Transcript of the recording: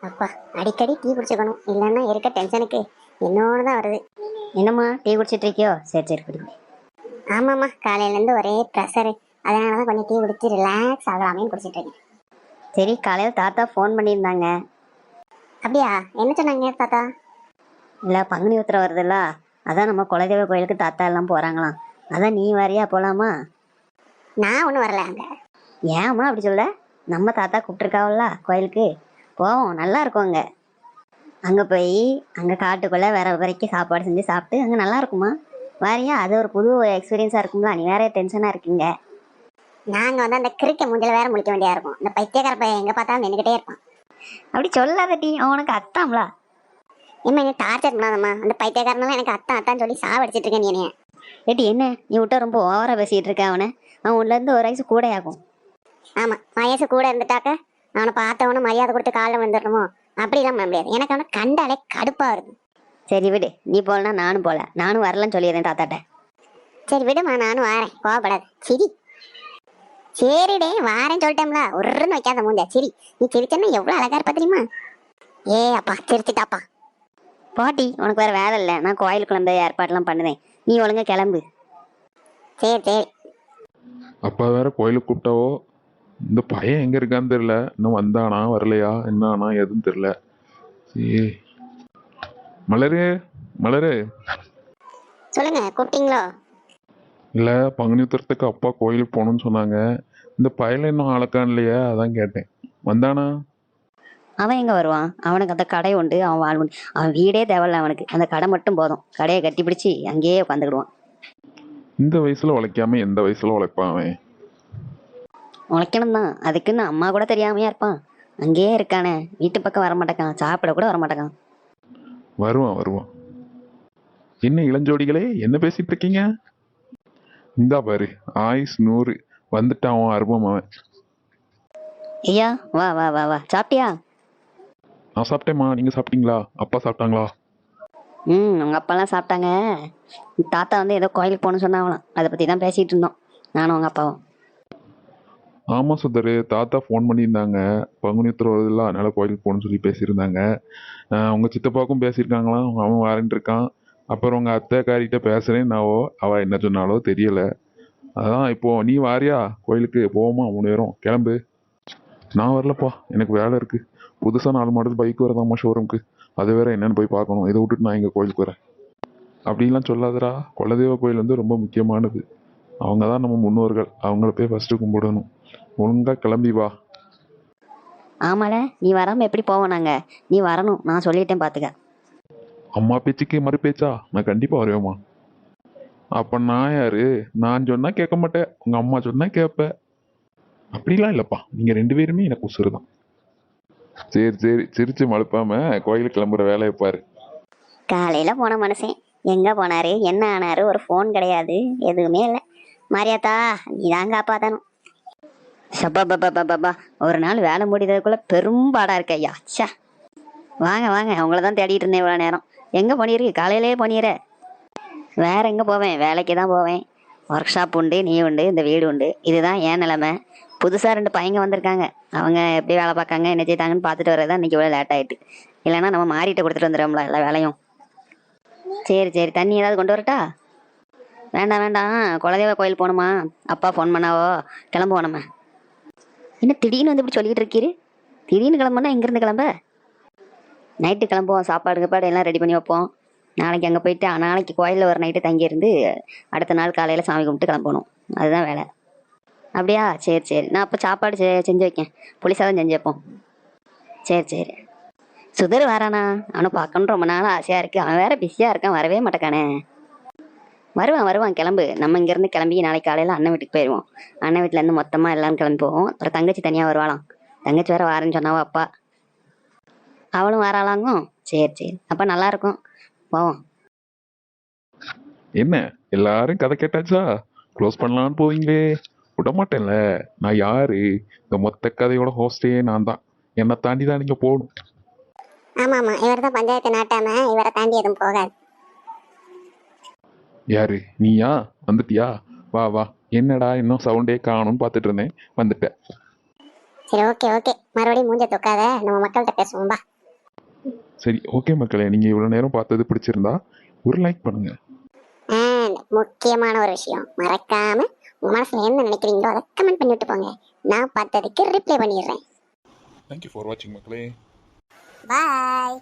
அப்பா, அடிக்கடி டீ குடிச்சுக்கணும், இல்லைன்னா இருக்க டென்ஷனுக்கு இன்னொன்று தான் வருது. என்னம்மா டீ குடிச்சிட்டு இருக்கியோ? சரி சரி குடி. ஆமாம்மா, காலையிலேருந்து ஒரே ப்ரெஷரு, அதனால தான் கொஞ்சம் டீ குடிச்சு ரிலாக்ஸ் ஆகலாமேன்னு குடிச்சிட்டு இருக்கேன். சரி, காலையில் தாத்தா ஃபோன் பண்ணியிருந்தாங்க. அப்படியா? என்ன சொன்னாங்க தாத்தா? இல்லை, பங்குனி உத்திரம் வருதுல்ல, அதான் நம்ம குலதெய்வ கோயிலுக்கு தாத்தா எல்லாம் போகிறாங்களாம். அதான் நீ வரியா போகலாமா? நான் ஒன்றும் வரல அங்கே. ஏம்மா அப்படி சொல்ல? நம்ம தாத்தா கூப்பிட்டுருக்காவல்ல கோயிலுக்கு, போவோம், நல்லா இருக்கும் அங்கே. அங்கே போய் அங்கே காட்டுக்குள்ளே வேற வரைக்கும் சாப்பாடு செஞ்சு சாப்பிட்டு அங்கே நல்லா இருக்குமா? வாரியா? அது ஒரு புது எக்ஸ்பீரியன்ஸாக இருக்குங்களா? நீ வேற டென்ஷனாக இருக்கீங்க. நாங்கள் வந்து அந்த கிறுக்க மூஞ்சில் வேற முடிக்க வேண்டியா இருக்கும். இந்த பைத்தியக்கார பையன் எங்கே பார்த்தாலும் நின்றுக்கிட்டே இருப்பான். அப்படி சொல்லாத டீ, அவனுக்கு அத்தாம்லா. ஏம்மா என்ன டார்ச்சர் பண்ணாதம்மா, அந்த பைத்தியக்காரனால எனக்கு அத்தான் அத்தான்னு சொல்லி சாவடிச்சிட்டு இருக்கேன் நீ என்னைய. ஏட்டி என்ன நீ விட்டா ரொம்ப ஓவராக பேசிகிட்டு இருக்க. அவன் உள்ளேருந்து ஒரு வயசு கூட ஆகும். ஆமாம், வயசு கூட இருந்துட்டாக்க அவனை பார்த்தவன மரியாதை கொடுத்து காலில் வந்துடணுமோ? அப்படிலாம் பண்ண முடியாது. எனக்கு அவனை கண்டாலே கடுப்பாக வருது. சரி விடு, நீ போகலன்னா நானும் போகல. நானும் வரலன்னு சொல்லிடுறேன் தாத்தாட்ட. சரி விடுமா, நானும் வாரேன், கோவப்படாது. சரி சரிடே, வாரேன்னு சொல்லிட்டேம்ல, ஒருன்னு வைக்காத மூஞ்ச. சரி, நீ சிரிச்சன்னா எவ்வளோ அழகா இருப்பா தெரியுமா? ஏ அப்பா, சிரிச்சிட்டாப்பா. பாட்டி, உனக்கு வேறு வேலை இல்லை, நான் கோயில் கிளம்ப ஏற்பாடெல்லாம் பண்ணுவேன். நீ ஒழுங்கா கிளம்பு. சரி சரி. அப்பா வேற கோயிலுக்கு கூப்பிட்டாவோ. இந்த பையன் எங்க இருக்கான்னு தெரியல. இன்னும் வந்தானா வரலையா என்னானா எதுவும் தெரியல. சரி. மலரு, மலரு. சொல்லுங்க, கூப்பிட்டீங்களோ? இல்ல, பங்குனி உத்திரத்துக்கு அப்பா கோயிலுக்கு போகணும்னு சொன்னாங்க. இந்த பையன் இன்னும் அழக்கான் இல்லையா, அதான் கேட்டேன். வந்தானா? அவன் எங்கே வருவான்? அவனுக்கு அந்த கடை உண்டு, அவன் வாழ் உண்டு. அவன் வீடே தேவையில்ல அவனுக்கு, அந்த கடை மட்டும் போதும். கடையை கட்டி பிடிச்சி அங்கேயே உட்காந்துக்கிடுவான். இந்த வயசுல உழைக்காம எந்த வயசுல உழைப்பான் அவன்? உழைக்கணும் தான், அதுக்குன்னு அம்மா கூட தெரியாமையா இருப்பான். அங்கேயே இருக்கானே, வீட்டு பக்கம் வரமாட்டேக்கான், சாப்பிட கூட வரமாட்டேக்கான். வருவான் வருவான். என்ன இளஞ்சோடிகளே, என்ன பேசிட்டு இருக்கீங்க? இந்தா பாரு, ஆயுஸ் 100. வந்துட்டான் அவன் அருமம் அவன். ஐயா, வா வா வா வா, சாப்பிட்டியா? நான் சாப்பிட்டேம்மா, நீங்க சாப்பிட்டீங்களா? அப்பா சாப்பிட்டாங்களா? உங்கள் அப்பாலாம் சாப்பிட்டாங்க. தாத்தா வந்து ஏதோ கோயிலுக்கு போகணும்னு சொன்னாங்களாம், அதை பற்றி தான் பேசிகிட்டு இருந்தோம் நானும் உங்கள் அப்பாவும். ஆமா சுந்தரு, தாத்தா ஃபோன் பண்ணியிருந்தாங்க. பங்குனி உத்திரம் வருதுல்ல, அதனால கோயிலுக்கு போகணும்னு சொல்லி பேசியிருந்தாங்க. உங்க சித்தப்பாவுக்கும் பேசியிருக்காங்களாம், அவன் வாரன்ட்டு இருக்கான். அப்புறம் உங்க அத்தைக்காரிகிட்ட பேசுறேன்னாவோ, அவ என்ன சொன்னாலோ தெரியல. அதான் இப்போ நீ வாரியா கோயிலுக்கு போவோமா? 3 பேரும் கிளம்பு. நான் வரலப்பா, எனக்கு வேலை இருக்கு. புதுசா 4 மாடல் பைக் வரதாம்மா ஷோரூம்க்கு. அது வேற என்னன்னு போய் பார்க்கணும். இதை விட்டுட்டு நான் எங்க கோயிலுக்கு வரேன்? அப்படின்லாம் சொல்லாதடா. குலதெய்வ கோயில் வந்து ரொம்ப முக்கியமானது. அவங்க தான் நம்ம முன்னோர்கள். அவங்கள போய் ஃபர்ஸ்ட் கும்பிடணும். ஒழுங்கா கிளம்பி வா. ஆமால, நீ வராமல் எப்படி போவோம் நாங்கள்? நீ வரணும், நான் சொல்லிட்டேன் பார்த்துக்க. அம்மா பேச்சுக்கு மறு பேச்சா? நான் கண்டிப்பா வருவேம்மா. அப்ப நான் யாரு? நான் சொன்னா கேட்க மாட்டேன், உங்க அம்மா சொன்னா கேட்ப. அப்படிலாம் இல்லப்பா, நீங்க 2 பேருமே எனக்கு உசுறு தான். சரி சரி, சிரிச்சு மழுப்பாம கோயிலுக்கு கிளம்புற வேலையை பாரு. காலையில் போன மனுஷன் எங்கே போனாரு, என்ன ஆனாரு? ஒரு ஃபோன் கிடையாது, எதுவுமே இல்லை. மாரியாத்தா, நீ தான் காப்பாற்றணும். சப்பா பப்பா பப்பா, ஒரு நாள் வேலை முடிகிறதுக்குள்ளே பெரும்பாடாக இருக்கு ஐயா. ச்சே, வாங்க வாங்க, உங்களை தான் தேடிட்டு இருந்தேன் இவ்வளோ நேரம். எங்கே போனீரு? காலையிலே போனீர? வேற எங்கே போவேன், வேலைக்கு தான் போவேன். ஒர்க் ஷாப் உண்டு, நீ உண்டு, இந்த வீடு உண்டு. இதுதான் ஏன் நிலைமை. புதுசாக 2 பையங்க வந்திருக்காங்க. அவங்க எப்படி வேலை பார்க்காங்க, என்ன செய்தாங்கன்னு பார்த்துட்டு வரதான் இன்றைக்கி இவ்வளோ லேட் ஆகிட்டு. இல்லைன்னா நம்ம மாறிட்டு கொடுத்துட்டு வந்துடும்ல எல்லா வேலையும். சரி சரி, தண்ணி ஏதாவது கொண்டு வரட்டா? வேண்டாம் வேண்டாம், குலதெய்வ கோயில் போகணுமா? அப்பா ஃபோன் பண்ணாவோ, கிளம்புவோம் நம்ம. என்ன திடீர்னு வந்து இப்படி சொல்லிக்கிட்டு இருக்கீரு? திடீர்னு கிளம்புனா எங்கேருந்து கிளம்ப? நைட்டு கிளம்புவோம், சாப்பாடு கீப்பாடு எல்லாம் ரெடி பண்ணி வைப்போம். நாளைக்கு அங்கே போயிட்டு நாளைக்கு கோயிலில் ஒரு நைட்டு தங்கியிருந்து அடுத்த நாள் காலையில் சாமி கும்பிட்டு கிளம்பணும். அதுதான் வேலை. அப்படியா? சரி சரி, நான் அப்போ சாப்பாடு செஞ்சு வைக்கேன். புளி சாதம் செஞ்சு வைப்போம். சரி சரி. சுதர் வரானா? அவனை பார்க்கணும், ரொம்ப நாள் ஆசையாக இருக்குது. அவன் வேற பிஸியாக இருக்கான், வரவே மாட்டேக்கானே. வருவான் வருவான், கிளம்பு. நம்ம இங்கேருந்து கிளம்பி நாளைக்கு காலையில் அண்ணன் வீட்டுக்கு போயிடுவோம். அண்ணன் வீட்டிலேருந்து மொத்தமாக எல்லோரும் கிளம்பி போவோம். அப்புறம் தங்கச்சி தனியாக வருவாளாம். தங்கச்சி வேற வாரேன்னு சொன்னாவோ அப்பா. அவளும் வராளாங்கும். சரி சரி, அப்போ நல்லா இருக்கும், போவோம். என்ன எல்லாரும் கதை கேட்டாச்சா? க்ளோஸ் பண்ணலான்னு போவீங்களே, விட மாட்டேன்ல. நான் யாரு? இந்த மொத்த கதையோட ஹோஸ்டே நான் தான். என்னை தாண்டி தான் நீங்க போகணும். ஆமாம் ஆமாம், இவர் தான் பஞ்சாயத்து நாட்டாம, இவரை தாண்டி எதுவும் போகாது. யாரு? நீயா? வந்துட்டியா? வா வா. என்னடா இன்னும் சவுண்டே காணும்னு பார்த்துட்டு இருந்தேன், வந்துட்டேன். சரி ஓகே ஓகே, மறுபடியும் மூஞ்ச தொக்காத, நம்ம மக்கள்கிட்ட பேசுவோம் பா. சரி ஓகே மக்களே, நீங்கள் இவ்வளோ நேரம் பார்த்தது பிடிச்சிருந்தா ஒரு லைக் பண்ணுங்கள். அண்ட் முக்கியமான ஒரு விஷயம், மறக்காம உங்க மனசுல என்ன நினைக்கிறீங்களோ அதை கமெண்ட் பண்ணிவிட்டு போங்க. நான் பார்த்ததுக்கு ரிப்ளை பண்ணிடுறேன். தேங்க்யூ ஃபார் வாட்சிங் மக்களே. பாய்.